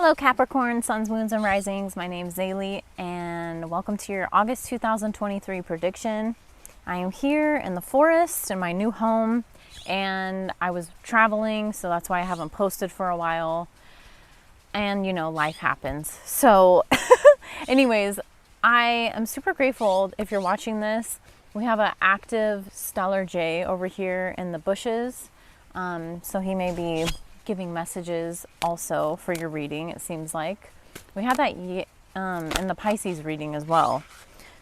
Hello Capricorn, suns, moons, and risings. My name is Zayleigh and welcome to your August 2023 prediction. I am here in the forest in my new home and I was traveling, so that's why I haven't posted for a while. And you know, life happens. So anyways, I am super grateful if you're watching this. We have an active stellar J over here in the bushes. So he may be giving messages also for your reading, it seems like. We had that in the Pisces reading as well.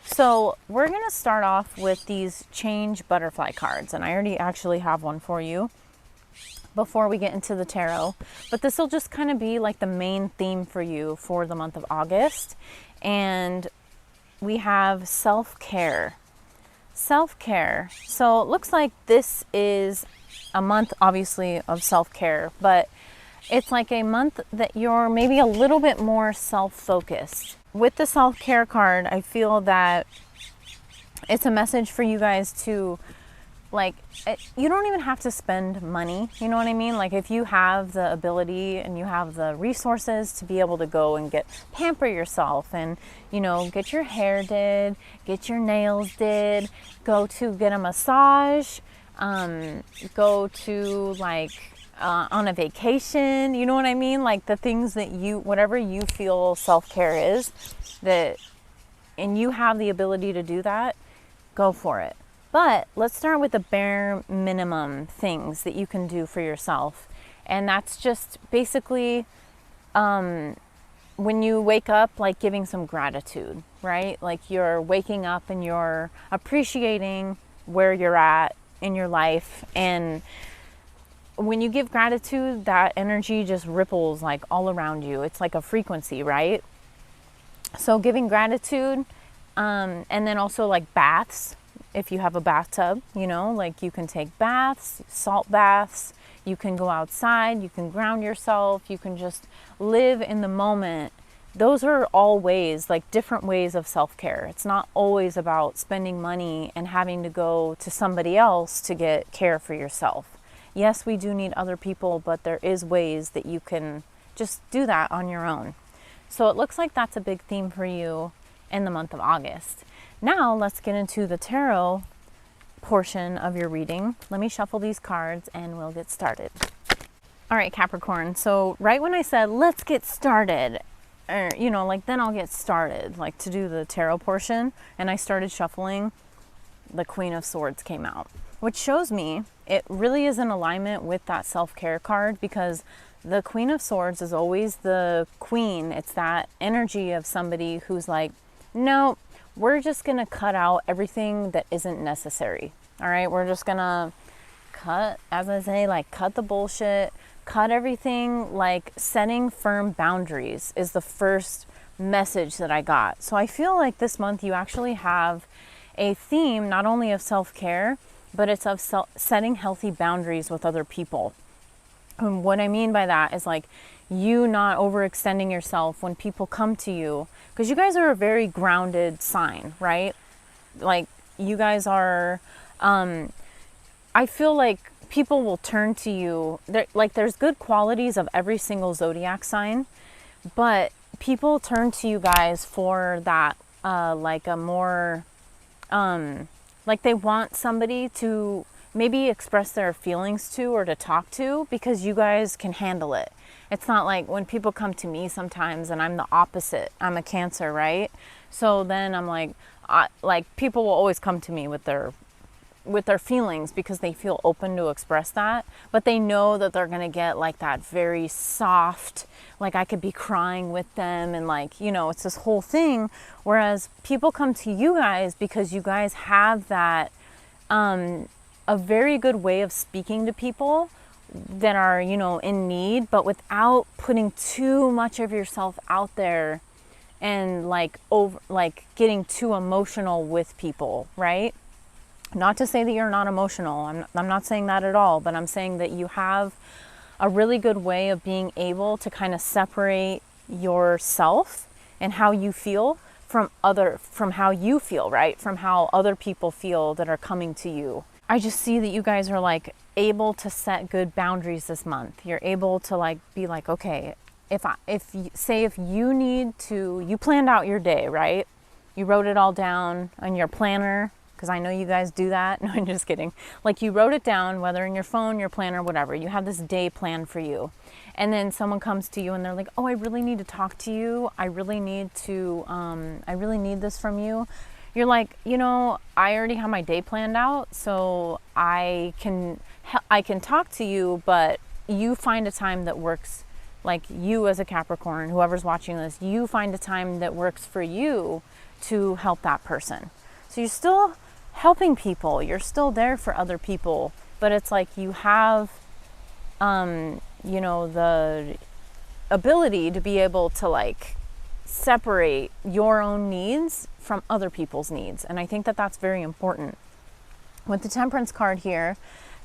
So we're going to start off with these change butterfly cards, and I already actually have one for you before we get into the tarot. But this will just kind of be like the main theme for you for the month of August. And we have self-care. Self-care. So it looks like this is a month obviously of self-care, but it's like a month that you're maybe a little bit more self-focused. With the self-care card, I feel that it's a message for you guys to, like, you don't even have to spend money, you know what I mean? Like, if you have the ability and you have the resources to be able to go and pamper yourself and, you know, get your hair did, get your nails did, go to get a massage, go to like on a vacation, you know what I mean? Like the things that whatever you feel self-care is, and you have the ability to do that, go for it. But let's start with the bare minimum things that you can do for yourself. And that's just basically when you wake up, like giving some gratitude, right? Like you're waking up and you're appreciating where you're at in your life, and when you give gratitude, that energy just ripples like all around you. It's like a frequency, right? So giving gratitude, and then also like baths. If you have a bathtub, you know, like you can take baths, salt baths, you can go outside, you can ground yourself, you can just live in the moment. Those are all ways, like different ways of self-care. It's not always about spending money and having to go to somebody else to get care for yourself. Yes, we do need other people, but there is ways that you can just do that on your own. So it looks like that's a big theme for you in the month of August. Now let's get into the tarot portion of your reading. Let me shuffle these cards and we'll get started. All right, Capricorn. So right when I said, let's get started, or, you know, like then I'll get started, like to do the tarot portion, and I started shuffling, the Queen of Swords came out, which shows me it really is in alignment with that self-care card, because the Queen of Swords is always the queen. It's that energy of somebody who's like, no, we're just going to cut out everything that isn't necessary. All right. We're just going to cut, as I say, like cut the bullshit, cut everything. Like setting firm boundaries is the first message that I got. So I feel like this month you actually have a theme, not only of self-care, but it's of setting healthy boundaries with other people. And what I mean by that is like you not overextending yourself when people come to you, because you guys are a very grounded sign, right? Like you guys are, I feel like people will turn to you. Like there's good qualities of every single zodiac sign, but people turn to you guys for that, like a more, like they want somebody to maybe express their feelings to or to talk to, because you guys can handle it. It's not like when people come to me sometimes and I'm the opposite. I'm a Cancer, right? So then I'm like people will always come to me with their feelings because they feel open to express that, but they know that they're going to get like that very soft, like I could be crying with them, and like, you know, it's this whole thing. Whereas people come to you guys because you guys have that, a very good way of speaking to people that are, you know, in need, but without putting too much of yourself out there and like getting too emotional with people, right? Not to say that you're not emotional. I'm not saying that at all, but I'm saying that you have a really good way of being able to kind of separate yourself and how you feel from how you feel, right? From how other people feel that are coming to you. I just see that you guys are like able to set good boundaries this month. You're able to like be like, okay, if you need to, you planned out your day, right? You wrote it all down on your planner, because I know you guys do that. No, I'm just kidding. Like, you wrote it down, whether in your phone, your planner, whatever. You have this day planned for you. And then someone comes to you and they're like, oh, I really need to talk to you. I really need this from you. You're like, you know, I already have my day planned out, so I can talk to you, but you find a time that works. Like, you as a Capricorn, whoever's watching this, you find a time that works for you to help that person. So you're still helping people. You're still there for other people, but it's like you have, you know, the ability to be able to like separate your own needs from other people's needs. And I think that that's very important. With the Temperance card here,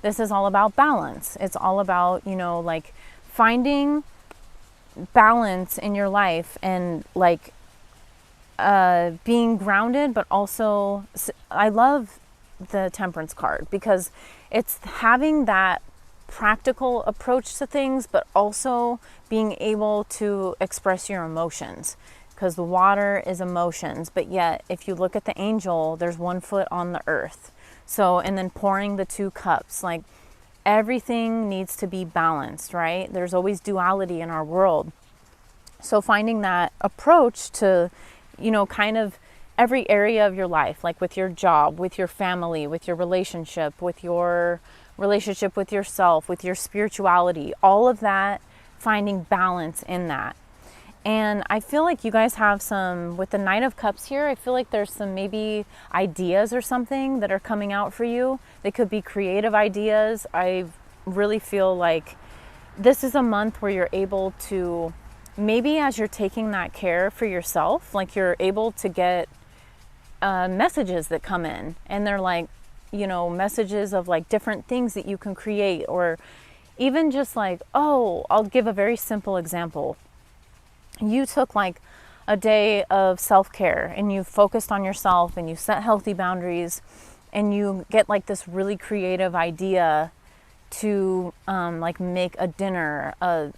this is all about balance. It's all about, you know, like finding balance in your life and like being grounded, but also I love the Temperance card because it's having that practical approach to things, but also being able to express your emotions, because the water is emotions, but yet if you look at the angel, there's 1 foot on the earth. So, and then pouring the 2 cups, like everything needs to be balanced, right? There's always duality in our world. So finding that approach to, you know, kind of every area of your life, like with your job, with your family, with your relationship with yourself, with your spirituality, all of that, finding balance in that. And I feel like you guys have some, with the Knight of Cups here, I feel like there's some maybe ideas or something that are coming out for you. They could be creative ideas. I really feel like this is a month where you're able to, maybe as you're taking that care for yourself, like you're able to get messages that come in, and they're like, you know, messages of like different things that you can create, or even just like, oh, I'll give a very simple example. You took like a day of self-care and you focused on yourself and you set healthy boundaries, and you get like this really creative idea to like make a dinner, a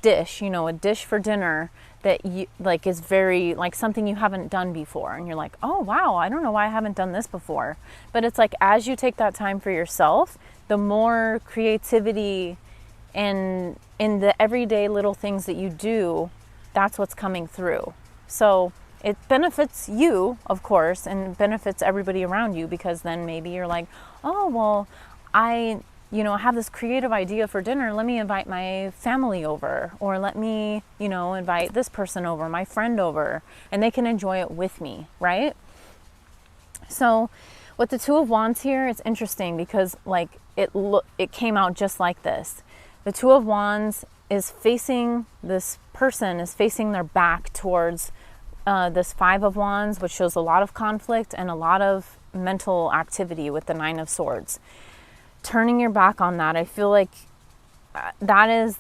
dish, you know, a dish for dinner that you like is very like something you haven't done before, and you're like, oh wow, I don't know why I haven't done this before. But it's like, as you take that time for yourself, the more creativity and in the everyday little things that you do, that's what's coming through. So it benefits you, of course, and benefits everybody around you, because then maybe you're like, oh well, I have this creative idea for dinner. Let me invite my family over, or let me, invite this person over, my friend over, and they can enjoy it with me, right? So with the Two of Wands here, it's interesting because like it came out just like this. The Two of Wands is facing, this person is facing their back towards this Five of Wands, which shows a lot of conflict and a lot of mental activity with the Nine of Swords. Turning your back on that, I feel like that is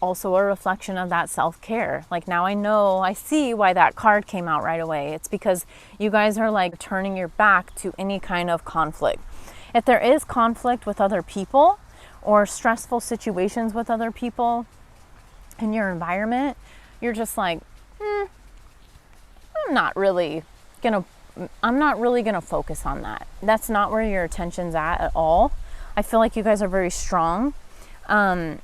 also a reflection of that self-care. Like now I see why that card came out right away. It's because you guys are like turning your back to any kind of conflict. If there is conflict with other people or stressful situations with other people in your environment, you're just like, I'm not really gonna focus on that. That's not where your attention's at all. I feel like you guys are very strong. And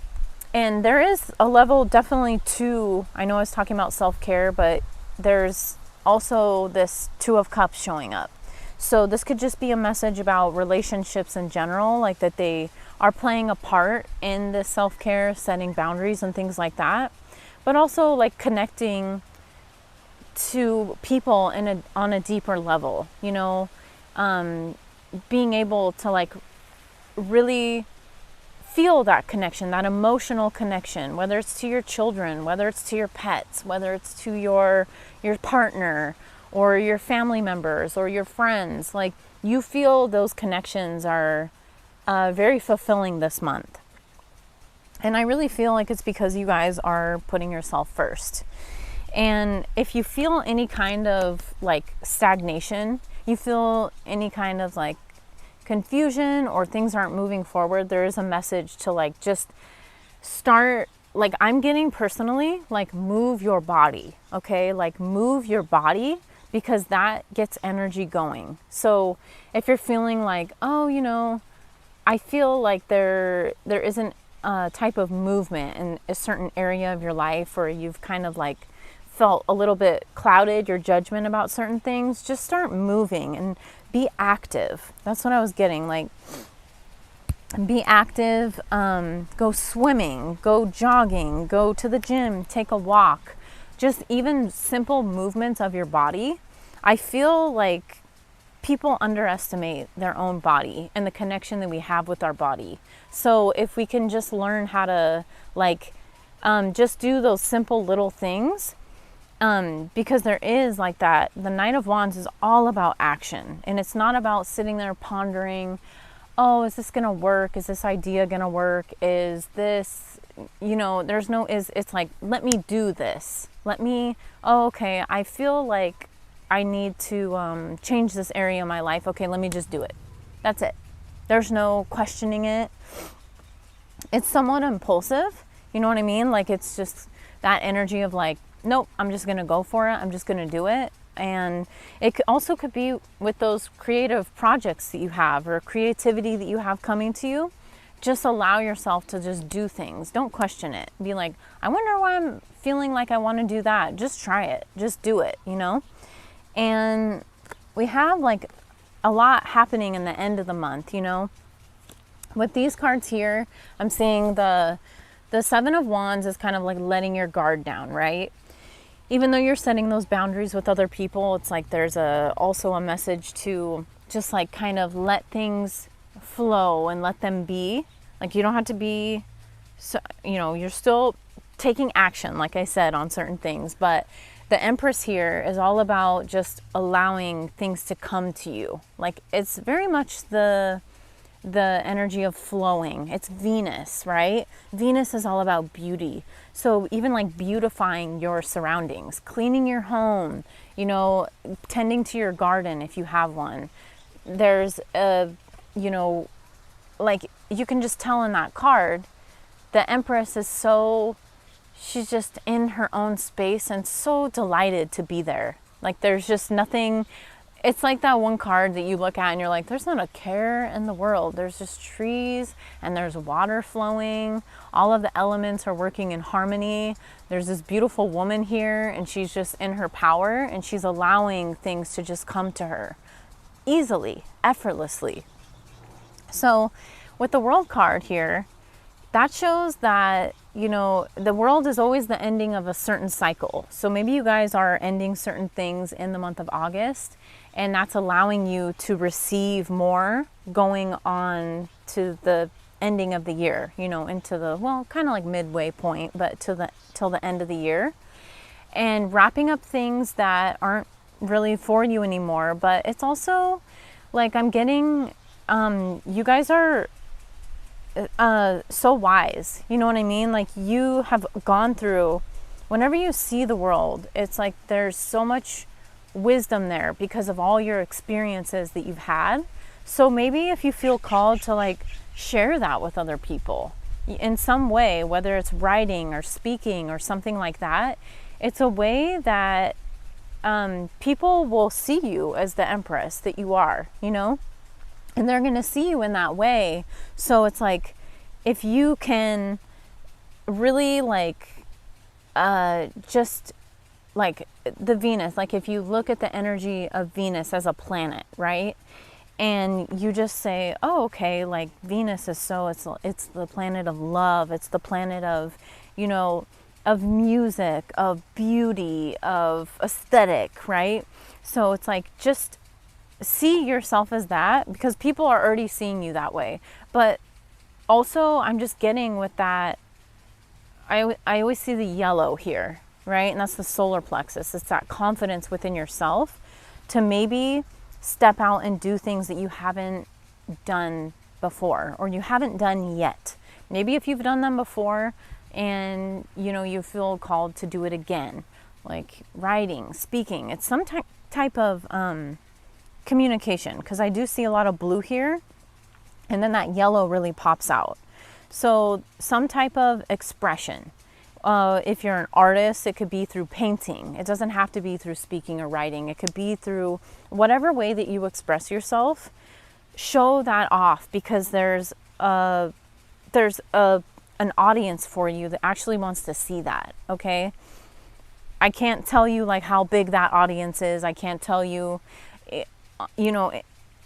there is a level definitely to, I know I was talking about self-care, but there's also this Two of Cups showing up. So this could just be a message about relationships in general, like that they are playing a part in the self-care, setting boundaries and things like that. But also like connecting to people on a deeper level, being able to like really feel that connection, that emotional connection, whether it's to your children, whether it's to your pets, whether it's to your partner or your family members or your friends. Like you feel those connections are very fulfilling this month. And I really feel like it's because you guys are putting yourself first. And if you feel any kind of like stagnation, you feel any kind of like confusion or things aren't moving forward, there is a message to like just start like I'm getting personally, like move your body, okay? Like move your body, because that gets energy going. So if you're feeling like, oh, you know, I feel like there isn't a type of movement in a certain area of your life, or you've kind of like felt a little bit clouded, your judgment about certain things, just start moving and be active. That's what I was getting, like be active, go swimming, go jogging, go to the gym, take a walk, just even simple movements of your body. I feel like people underestimate their own body and the connection that we have with our body. So if we can just learn how to like just do those simple little things, because there is like that, the Knight of Wands is all about action, and it's not about sitting there pondering, oh, is this gonna work? Is this idea gonna work? Is this, you know, there's no, it's like, let me do this. Let me, oh, okay, I feel like I need to change this area of my life. Okay, let me just do it. That's it. There's no questioning it. It's somewhat impulsive, you know what I mean? Like it's just that energy of like, nope, I'm just gonna go for it. I'm just gonna do it. And it also could be with those creative projects that you have, or creativity that you have coming to you. Just allow yourself to just do things. Don't question it. Be like, I wonder why I'm feeling like I want to do that. Just try it. Just do it, you know? And we have like a lot happening in the end of the month, you know? With these cards here, I'm seeing the Seven of Wands is kind of like letting your guard down, right? Even though you're setting those boundaries with other people, it's like there's also a message to just like kind of let things flow and let them be. Like you don't have to be, so, you know, you're still taking action, like I said, on certain things. But the Empress here is all about just allowing things to come to you. Like it's very much the energy of flowing. It's Venus, right? Venus is all about beauty. So even like beautifying your surroundings, cleaning your home, you know, tending to your garden if you have one. There's a, you know, like you can just tell in that card, the Empress is so, she's just in her own space and so delighted to be there. Like there's just nothing. It's like that one card that you look at and you're like, there's not a care in the world. There's just trees and there's water flowing. All of the elements are working in harmony. There's this beautiful woman here and she's just in her power and she's allowing things to just come to her easily, effortlessly. So with the World card here, that shows that, you know, the world is always the ending of a certain cycle. So maybe you guys are ending certain things in the month of August, and that's allowing you to receive more going on to the ending of the year, you know, into the, well, kind of like midway point, but till the end of the year, and wrapping up things that aren't really for you anymore. But it's also like I'm getting, you guys are so wise, you know what I mean? Like you have gone through, whenever you see the world, it's like there's so much wisdom there because of all your experiences that you've had. So maybe if you feel called to like share that with other people in some way, whether it's writing or speaking or something like that, it's a way that people will see you as the Empress that you are, you know? And they're going to see you in that way. So it's like, if you can really like, just like the Venus, like if you look at the energy of Venus as a planet, right? And you just say, oh, okay, like Venus is so, it's the planet of love. It's the planet of, you know, of music, of beauty, of aesthetic, right? So it's like, just see yourself as that, because people are already seeing you that way. But also I'm just getting with that, I always see the yellow here, right? And that's the solar plexus. It's that confidence within yourself to maybe step out and do things that you haven't done before, or you haven't done yet. Maybe if you've done them before and, you know, you feel called to do it again, like writing, speaking. It's some type of communication, because I do see a lot of blue here, and then that yellow really pops out. So some type of expression. If you're an artist, it could be through painting. It doesn't have to be through speaking or writing. It could be through whatever way that you express yourself. Show that off, because there's an audience for you that actually wants to see that. Okay, I can't tell you like how big that audience is. I can't tell you,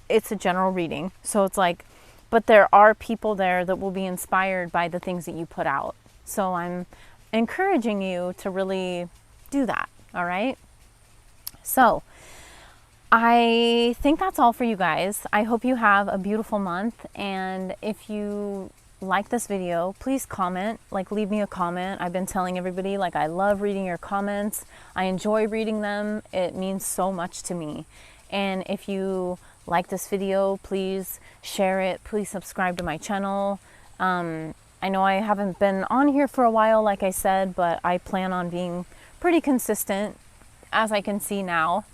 it's a general reading, so it's like, but there are people there that will be inspired by the things that you put out. So I'm encouraging you to really do that. All right. So I think that's all for you guys. I hope you have a beautiful month. And if you like this video, please comment, like leave me a comment. I've been telling everybody, like, I love reading your comments. I enjoy reading them. It means so much to me. And if you like this video, please share it. Please subscribe to my channel. I know I haven't been on here for a while, like I said, but I plan on being pretty consistent, as I can see now.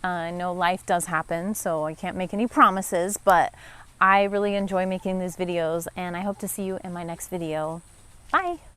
I know life does happen, so I can't make any promises, but I really enjoy making these videos, and I hope to see you in my next video. Bye!